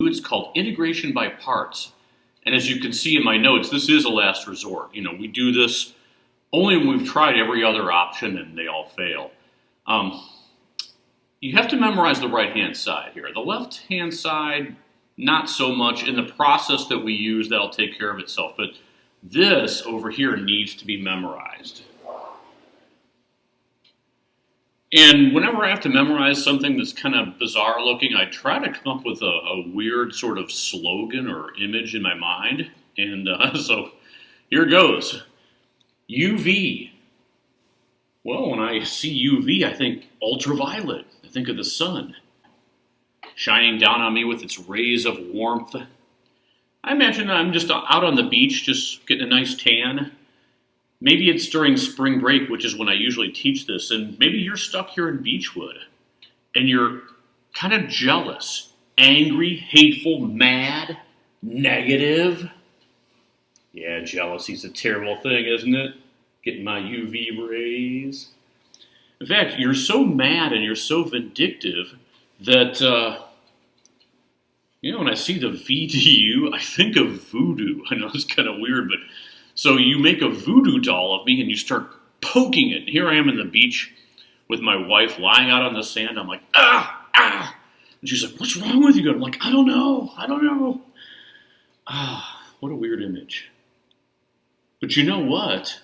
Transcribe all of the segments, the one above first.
It's called integration by parts. And as you can see in my notes, this is a last resort. We do this only when we've tried every other option and they all fail. You have to memorize the right-hand side here. The left-hand side, not so much. In the process that we use, that'll take care of itself. But this over here needs to be memorized. And whenever I have to memorize something that's kind of bizarre looking, I try to come up with a weird sort of slogan or image in my mind. And so here goes. UV. Well, when I see UV, I think ultraviolet. I think of the sun shining down on me with its rays of warmth. I imagine I'm just out on the beach, just getting a nice tan. Maybe it's during spring break, which is when I usually teach this, and maybe you're stuck here in Beechwood, and you're kind of jealous, angry, hateful, mad, negative. Yeah, jealousy's a terrible thing, isn't it? Getting my UV rays. In fact, you're so mad and you're so vindictive that, when I see the VDU, I think of voodoo. I know it's kind of weird, but so you make a voodoo doll of me and you start poking it. Here I am in the beach with my wife lying out on the sand. I'm like, ah. And she's like, what's wrong with you? And I'm like, I don't know. What a weird image. But you know what?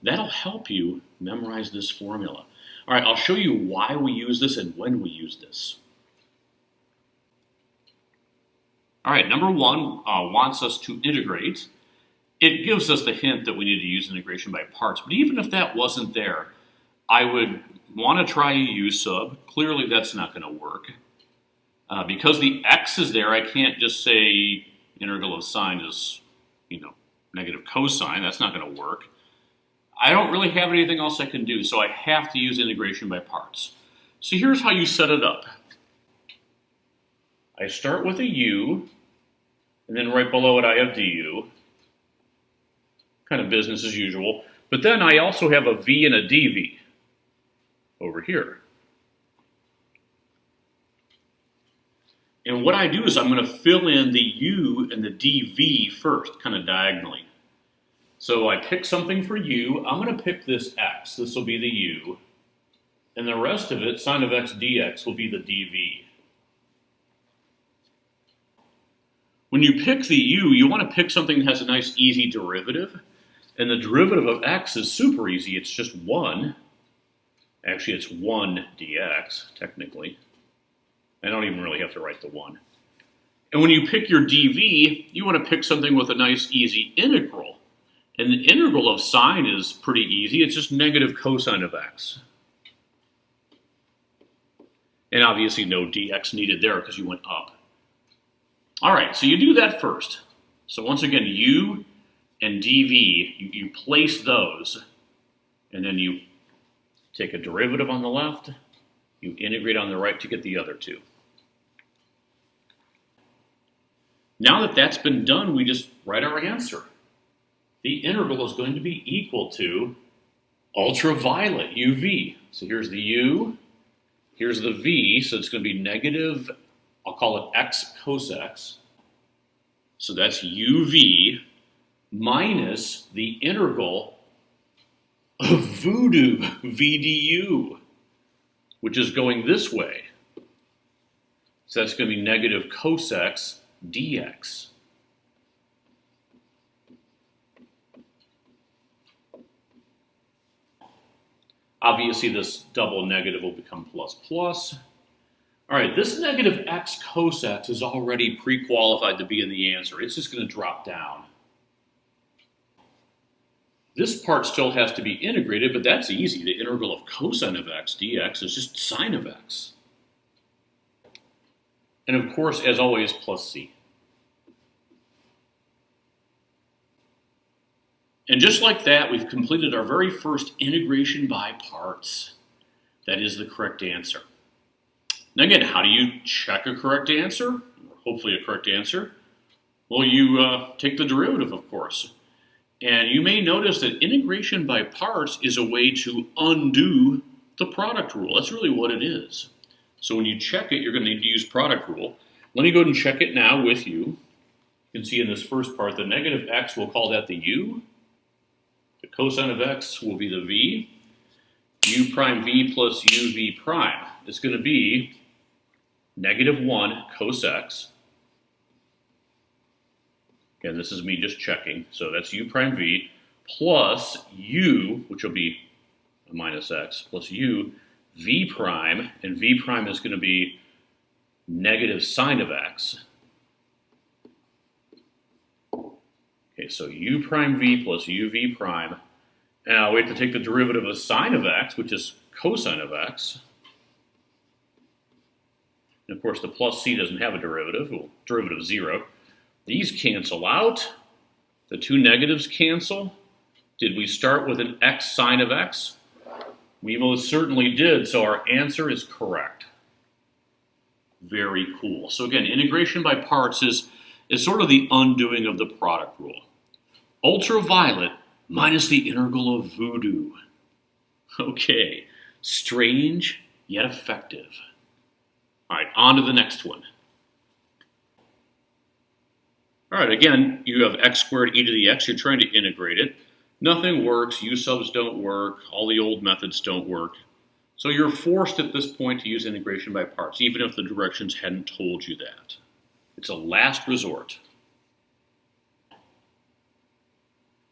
That'll help you memorize this formula. All right, I'll show you why we use this and when we use this. All right, number one wants us to integrate. It gives us the hint that we need to use integration by parts. But even if that wasn't there, I would want to try a U sub. Clearly, that's not going to work. Because the x is there, I can't just say integral of sine is, negative cosine. That's not going to work. I don't really have anything else I can do, so I have to use integration by parts. So here's how you set it up. I start with a u, and then right below it I have du. Kind of business as usual. But then I also have a v and a dv over here. And what I do is I'm going to fill in the u and the dv first, kind of diagonally. So I pick something for u. I'm going to pick this x. This will be the u. And the rest of it, sine of x dx, will be the dv. When you pick the u, you want to pick something that has a nice easy derivative. And the derivative of x is super easy. It's just 1. Actually, it's 1 dx, technically. I don't even really have to write the 1. And when you pick your dv, you want to pick something with a nice easy integral. And the integral of sine is pretty easy. It's just negative cosine of x. And obviously no dx needed there because you went up. All right, so you do that first. So once again, u and dv, you place those, and then you take a derivative on the left, you integrate on the right to get the other two. Now that that's been done, we just write our answer. The integral is going to be equal to ultraviolet, UV. So here's the U, here's the V, so it's going to be negative, I'll call it x cos x. So that's UV minus the integral of voodoo, VDU, which is going this way. So that's going to be negative cos x dx. Obviously, this double negative will become plus plus. All right, this negative x cos x is already pre-qualified to be in the answer. It's just going to drop down. This part still has to be integrated, but that's easy. The integral of cosine of x dx is just sine of x. And of course, as always, plus c. And just like that, we've completed our very first integration by parts. That is the correct answer. Now again, how do you check a correct answer? Or hopefully a correct answer. Well, you take the derivative, of course. And you may notice that integration by parts is a way to undo the product rule. That's really what it is. So when you check it, you're going to need to use product rule. let me go ahead and check it now with you. You can see in this first part, the negative x, we'll call that the u. The cosine of x will be the v. U prime v plus uv prime is going to be negative 1 cos x. Again, this is me just checking. So that's u prime v plus u, which will be minus x, plus u v prime. And v prime is going to be negative sine of x. Okay, so u prime v plus uv prime. Now we have to take the derivative of sine of x, which is cosine of x. And of course, the plus c doesn't have a derivative. Well, derivative 0. These cancel out. The two negatives cancel. Did we start with an x sine of x? We most certainly did, so our answer is correct. Very cool. So again, integration by parts is sort of the undoing of the product rule. Ultraviolet minus the integral of voodoo. Okay, strange yet effective. All right, on to the next one. All right, again, you have x squared e to the x. You're trying to integrate it. Nothing works. U subs don't work. All the old methods don't work. So you're forced at this point to use integration by parts, even if the directions hadn't told you that. It's a last resort.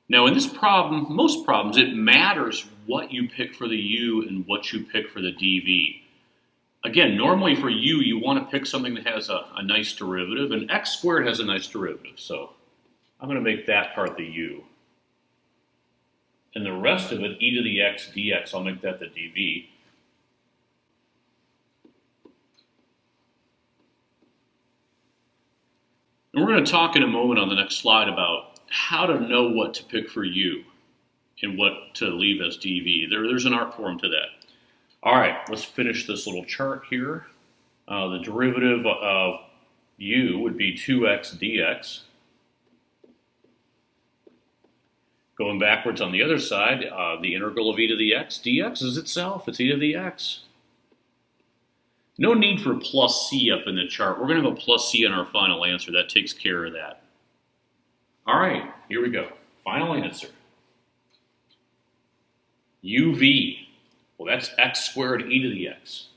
Now, in this problem, most problems, it matters what you pick for the u and what you pick for the dv. Again, normally for u, you want to pick something that has a nice derivative, and x squared has a nice derivative, so I'm going to make that part the u. And the rest of it, e to the x dx, I'll make that the dv. And we're going to talk in a moment on the next slide about how to know what to pick for u and what to leave as dv. There's an art form to that. All right, let's finish this little chart here. The derivative of u would be 2x dx. Going backwards on the other side, the integral of e to the x dx is itself. It's e to the x. No need for plus c up in the chart. We're going to have a plus c in our final answer. That takes care of that. All right, here we go. Final answer. uv. Well, that's x squared e to the x.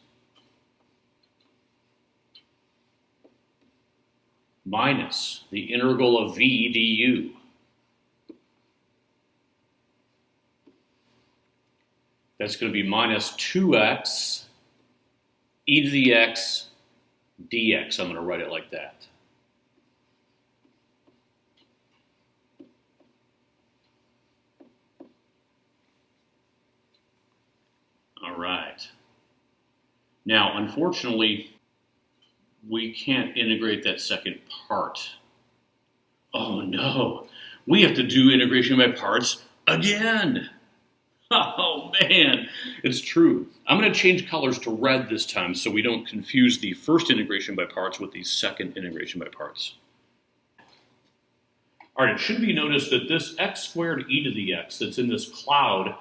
Minus the integral of v du. That's going to be minus 2x e to the x dx. I'm going to write it like that. All right. Now, unfortunately, we can't integrate that second part. Oh no, we have to do integration by parts again. Oh man, it's true. I'm going to change colors to red this time so we don't confuse the first integration by parts with the second integration by parts. All right, it should be noticed that this x squared e to the x that's in this cloud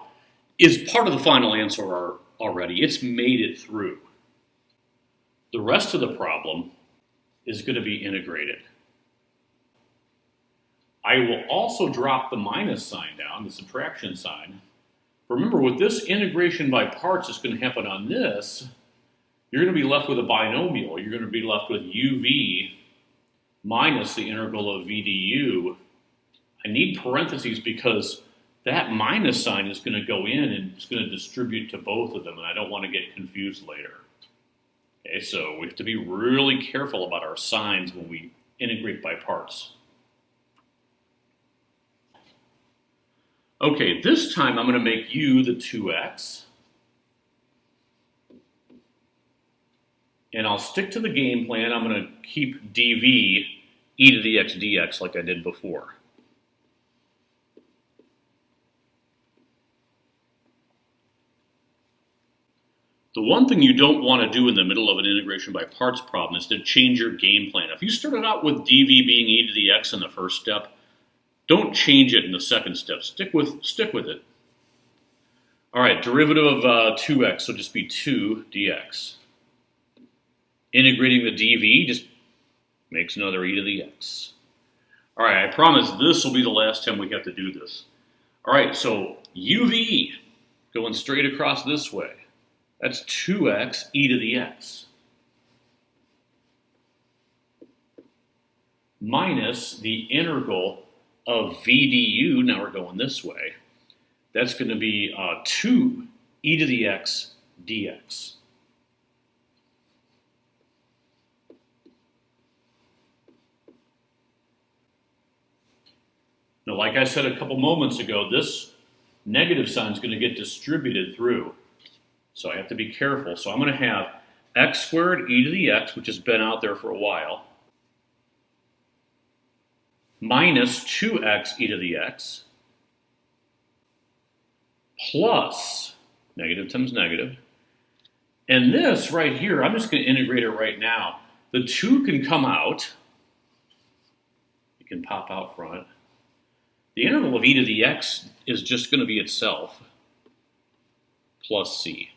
is part of the final answer already. It's made it through. The rest of the problem is going to be integrated. I will also drop the minus sign down, the subtraction sign. Remember, with this integration by parts that's going to happen on this, you're going to be left with a binomial. You're going to be left with uv minus the integral of v du. I need parentheses because that minus sign is going to go in and it's going to distribute to both of them, and I don't want to get confused later. Okay, so we have to be really careful about our signs when we integrate by parts. Okay, this time I'm going to make u the 2x. And I'll stick to the game plan. I'm going to keep dv e to the x dx like I did before. The one thing you don't want to do in the middle of an integration by parts problem is to change your game plan. If you started out with dv being e to the x in the first step, don't change it in the second step. Stick with it. All right, derivative of 2x, so just be 2 dx. Integrating the dv, just makes another e to the x. All right, I promise this will be the last time we have to do this. All right, so uv going straight across this way. That's 2x e to the x. Minus the integral of v du, now we're going this way. That's going to be 2 e to the x dx. Now, like I said a couple moments ago, this negative sign is going to get distributed through. So I have to be careful. So I'm going to have x squared e to the x, which has been out there for a while, minus 2x e to the x, plus negative times negative. And this right here, I'm just going to integrate it right now. The 2 can come out. It can pop out front. The integral of e to the x is just going to be itself, plus c.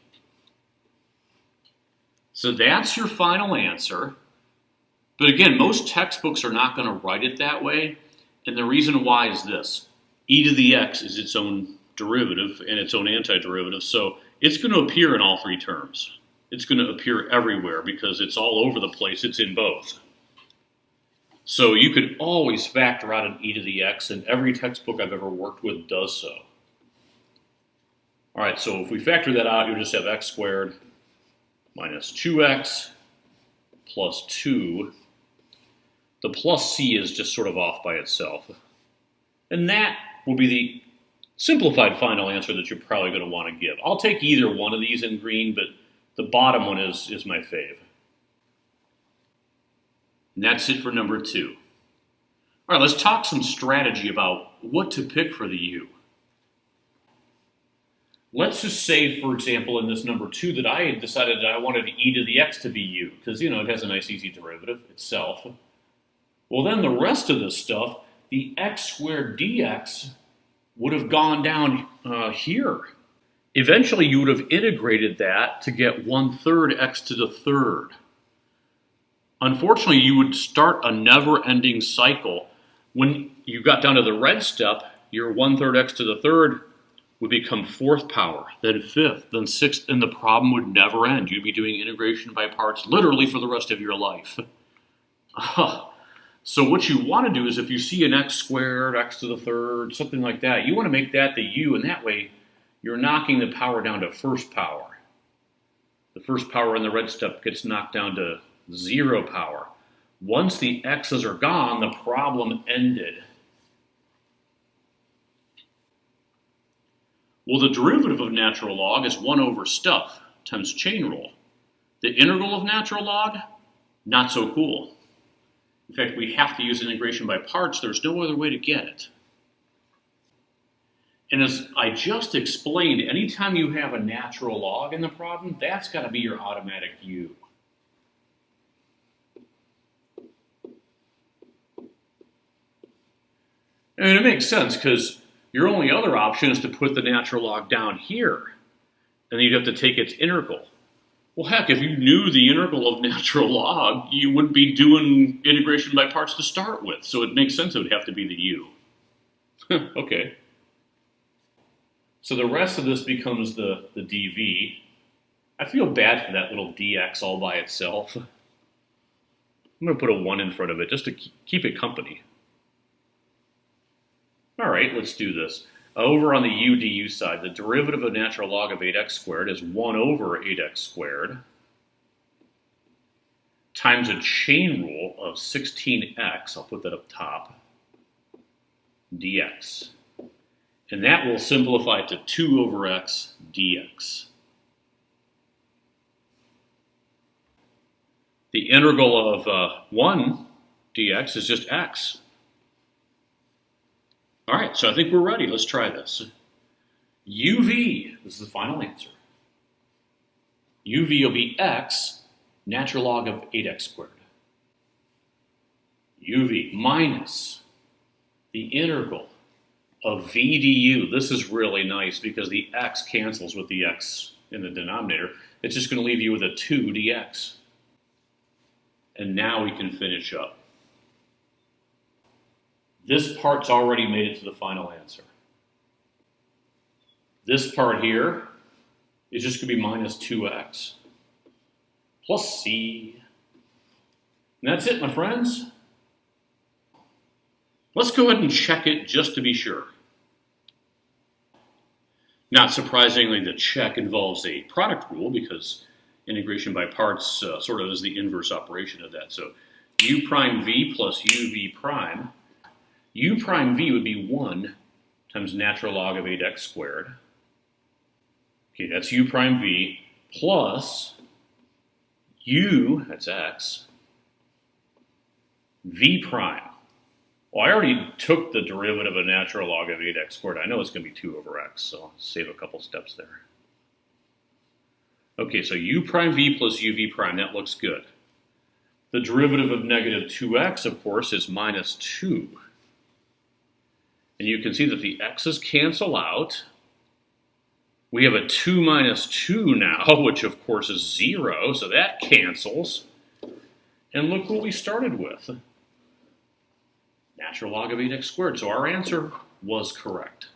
So that's your final answer. But again, most textbooks are not going to write it that way. And the reason why is this. E to the x is its own derivative and its own antiderivative. So it's going to appear in all three terms. It's going to appear everywhere because it's all over the place. It's in both. So you could always factor out an e to the x, and every textbook I've ever worked with does so. All right, so if we factor that out, you'll just have x squared minus 2x plus 2. The plus c is just sort of off by itself. And that will be the simplified final answer that you're probably going to want to give. I'll take either one of these in green, but the bottom one is my fave. And that's it for number 2. All right, let's talk some strategy about what to pick for the u. Let's just say, for example, in this number 2 that I had decided that I wanted e to the x to be u, because, it has a nice easy derivative itself. Well, then the rest of this stuff, the x squared dx, would have gone down here. Eventually, you would have integrated that to get 1/3 x to the third. Unfortunately, you would start a never-ending cycle. When you got down to the red step, your 1/3 x to the third would become 4th power, then 5th, then 6th, and the problem would never end. You'd be doing integration by parts literally for the rest of your life. So what you want to do is if you see an x squared, x to the third, something like that, you want to make that the u, and that way you're knocking the power down to 1st power. The 1st power in the red step gets knocked down to 0 power. Once the x's are gone, the problem ended. Well, the derivative of natural log is 1 over stuff times chain rule. The integral of natural log, not so cool. In fact, we have to use integration by parts. There's no other way to get it. And as I just explained, anytime you have a natural log in the problem, that's got to be your automatic u. And it makes sense because your only other option is to put the natural log down here, and then you'd have to take its integral. Well, heck, if you knew the integral of natural log, you wouldn't be doing integration by parts to start with, so it makes sense it would have to be the u. Okay. So the rest of this becomes the dv. I feel bad for that little dx all by itself. I'm going to put a 1 in front of it just to keep it company. All right, let's do this. Over on the u du side, the derivative of natural log of 8x squared is 1 over 8x squared times a chain rule of 16x, I'll put that up top, dx. And that will simplify to 2 over x dx. The integral of 1 dx is just x. All right, so I think we're ready. Let's try this. uv, this is the final answer. uv will be x, natural log of 8x squared. uv minus the integral of v du. This is really nice because the x cancels with the x in the denominator. It's just going to leave you with a 2 dx. And now we can finish up. This part's already made it to the final answer. This part here is just going to be minus 2x plus c. And that's it, my friends. Let's go ahead and check it just to be sure. Not surprisingly, the check involves a product rule because integration by parts sort of is the inverse operation of that. So u prime v plus uv prime. U prime v would be 1 times natural log of 8x squared. Okay, that's u prime v plus u, that's x, v prime. Well, I already took the derivative of natural log of 8x squared. I know it's going to be 2 over x, so I'll save a couple steps there. Okay, so u prime v plus uv prime, that looks good. The derivative of negative 2x, of course, is minus 2. And you can see that the x's cancel out. We have a 2 minus 2 now, which of course is 0, so that cancels. And look what we started with. Natural log of 8x squared. So our answer was correct.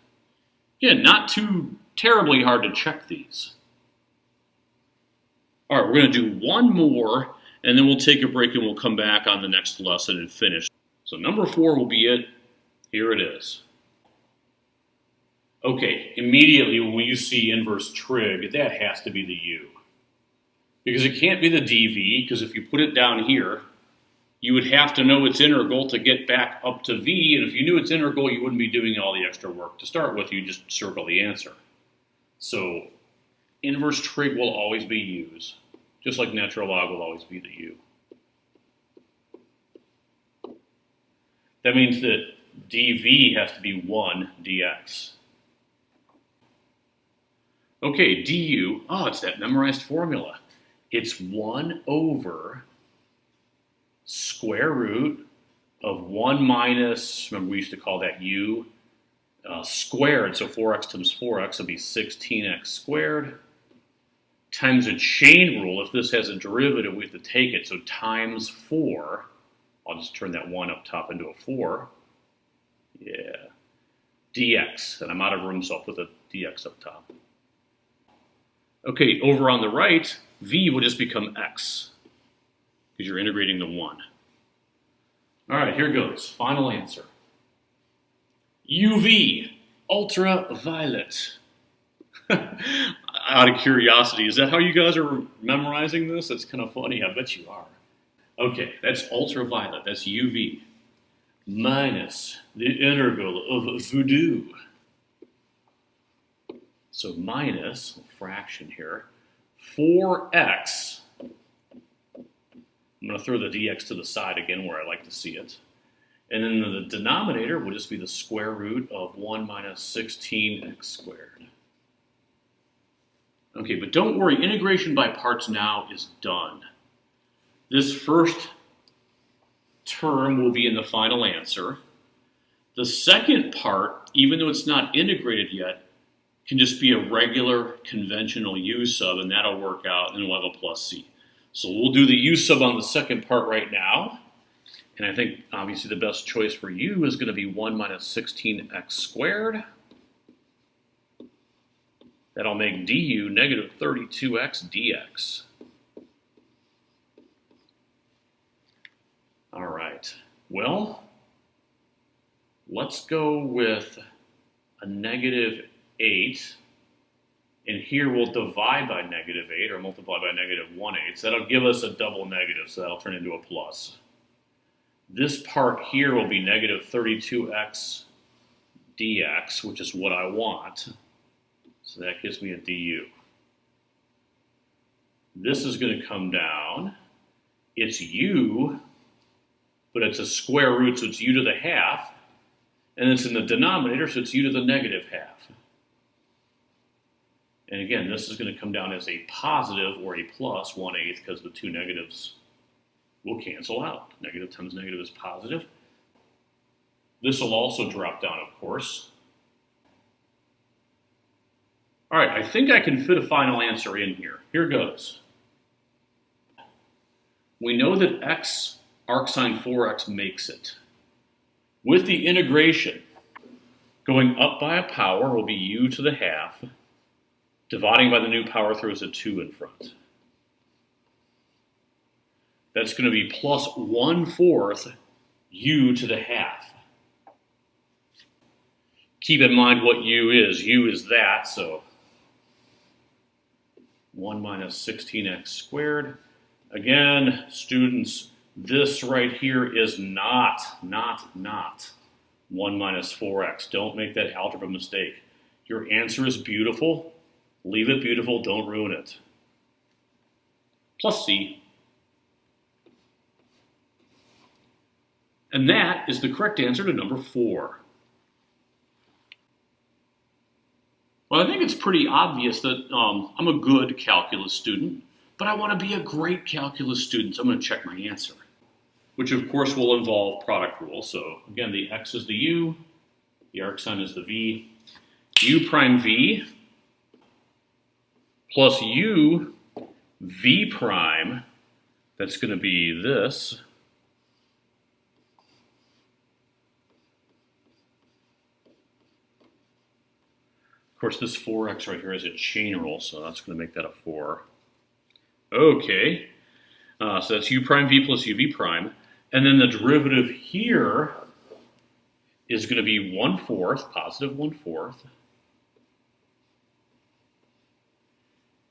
Again, not too terribly hard to check these. All right, we're going to do one more, and then we'll take a break and we'll come back on the next lesson and finish. So number 4 will be it. Here it is. Okay, immediately when you see inverse trig, that has to be the u. Because it can't be the dv, because if you put it down here, you would have to know its integral to get back up to v, and if you knew its integral, you wouldn't be doing all the extra work to start with. You just circle the answer. So inverse trig will always be u's, just like natural log will always be the u. That means that dv has to be 1 dx. Okay, du, oh, it's that memorized formula. It's 1 over square root of 1 minus, remember we used to call that u, squared, so 4x times 4x will be 16x squared, times a chain rule. If this has a derivative, we have to take it, so times 4. I'll just turn that 1 up top into a 4. Yeah. dx, and I'm out of room, so I'll put the dx up top. Okay, over on the right, v will just become x, because you're integrating the 1. All right, here goes. Final answer. UV, ultraviolet. Out of curiosity, is that how you guys are memorizing this? That's kind of funny. I bet you are. Okay, that's ultraviolet. That's UV. Minus the integral of voodoo. So minus, a fraction here, 4x. I'm going to throw the dx to the side again where I like to see it. And then the denominator will just be the square root of 1 minus 16x squared. Okay, but don't worry, integration by parts now is done. This first term will be in the final answer. The second part, even though it's not integrated yet, can just be a regular conventional u sub, and that'll work out, and we'll have a plus c. So we'll do the u sub on the second part right now. And I think obviously the best choice for u is going to be 1 minus 16x squared. That'll make du negative 32x dx. All right. Well, let's go with a negative 8. And here we'll divide by negative 8 or multiply by negative 1/8. So that'll give us a double negative, so that'll turn into a plus. This part here will be negative 32x dx, which is what I want. So that gives me a du. This is going to come down. It's u, but it's a square root, so it's u to the half. And it's in the denominator, so it's u to the negative half. And again, this is going to come down as a positive or a plus 1/8 because the two negatives will cancel out. Negative times negative is positive. This will also drop down, of course. All right, I think I can fit a final answer in here. Here goes. We know that x arcsine 4x makes it. With the integration, going up by a power will be u to the half. Dividing by the new power throws a 2 in front. That's going to be plus 1/4 u to the half. Keep in mind what u is. U is that, so 1 minus 16x squared. Again, students, this right here is not 1 minus 4x. Don't make that algebra mistake. Your answer is beautiful. Leave it beautiful. Don't ruin it. Plus c. And that is the correct answer to number 4. Well, I think it's pretty obvious that I'm a good calculus student, but I want to be a great calculus student, so I'm going to check my answer, which of course will involve product rule. So again, the x is the u, the arc sign is the v, u prime v plus u v prime, that's going to be this, of course this 4x right here is a chain rule, so that's going to make that a 4. Okay, so that's u prime v plus uv prime, and then the derivative here is going to be 1/4, positive 1/4.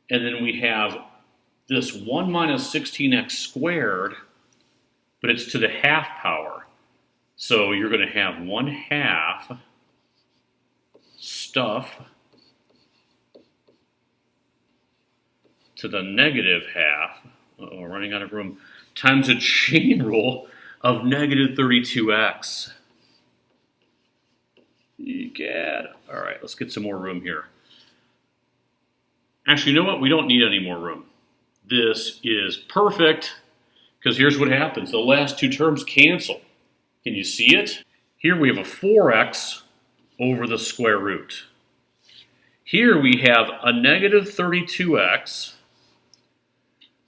And then we have this 1 minus 16x squared, but it's to the half power. So you're going to have 1/2 stuff to the negative half, we're running out of room, times a chain rule of negative 32x. Egad. All right, let's get some more room here. Actually, you know what? We don't need any more room. This is perfect, because here's what happens. The last two terms cancel. Can you see it? Here we have a 4x over the square root. Here we have a negative 32x,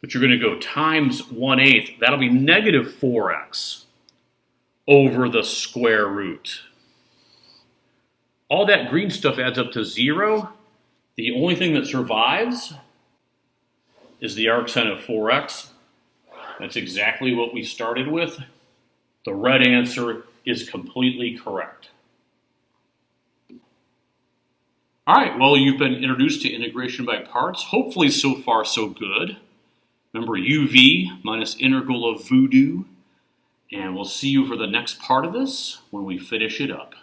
but you're going to go times 1/8. That'll be negative 4x over the square root. All that green stuff adds up to 0. The only thing that survives is the arc sign of 4x. That's exactly what we started with. The red answer is completely correct. All right, well, you've been introduced to integration by parts. Hopefully so far so good. Remember UV minus integral of voodoo. And we'll see you for the next part of this when we finish it up.